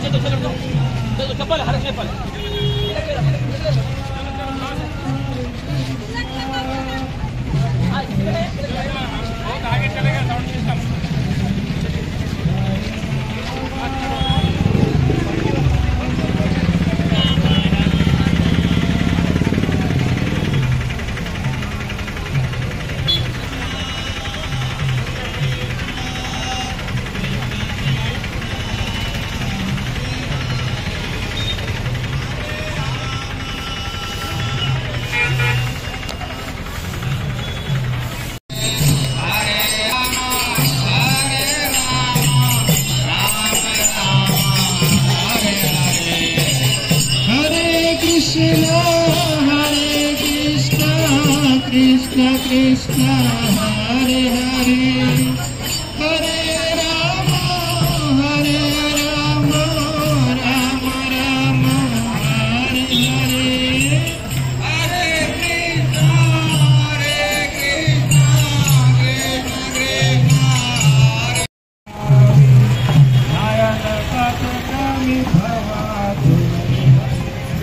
चप्पल हर चप्पल आगे चलेगा sound system Krishna Krishna Hare Hare Hare Rama Hare Rama Rama Rama Hare Hare Hare Krishna Krishna Krishna Nayana Satyami Bhavatu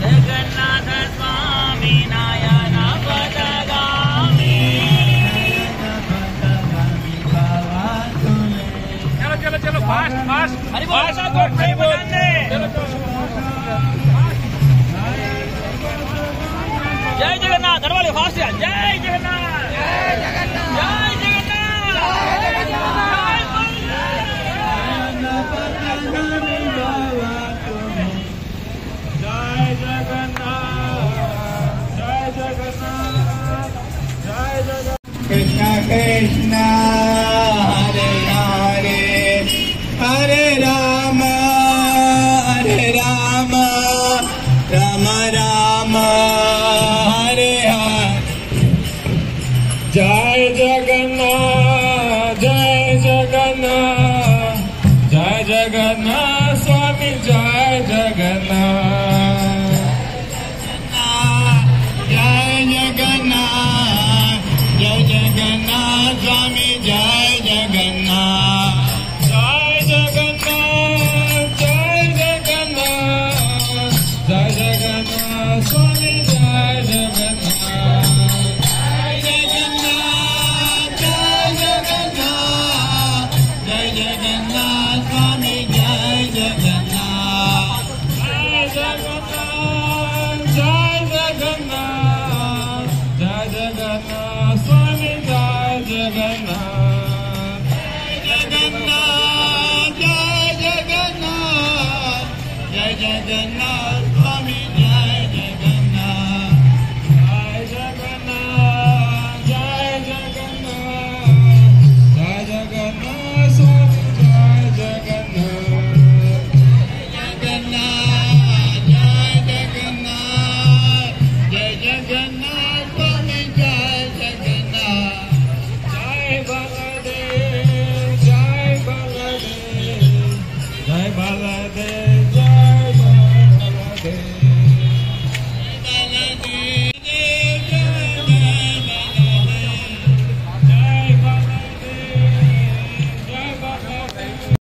Jagannath Swami Nayana Padagami चलो चलो fast fast fast जय जगन्नाथ घर वाले fast जय जगन्नाथ जय जगन्नाथ जय जगन्नाथ जय जगन्नाथ जय जगन्नाथ जय जगन्नाथ कृष्णा कृष्णा हरे हरे हरे राम राम राम हरे हरे जय जगन्नाथ स्वामी जय जगन्नाथ जय जगन्नाथ स्वामी जय जगन्नाथ जय जगन्नाथ स्वामी जय जगन्नाथ जय जगन्नाथ स्वामी जय जगन्नाथ जय जगन्नाथ स्वामी जय जगन्नाथ जय जगन्नाथ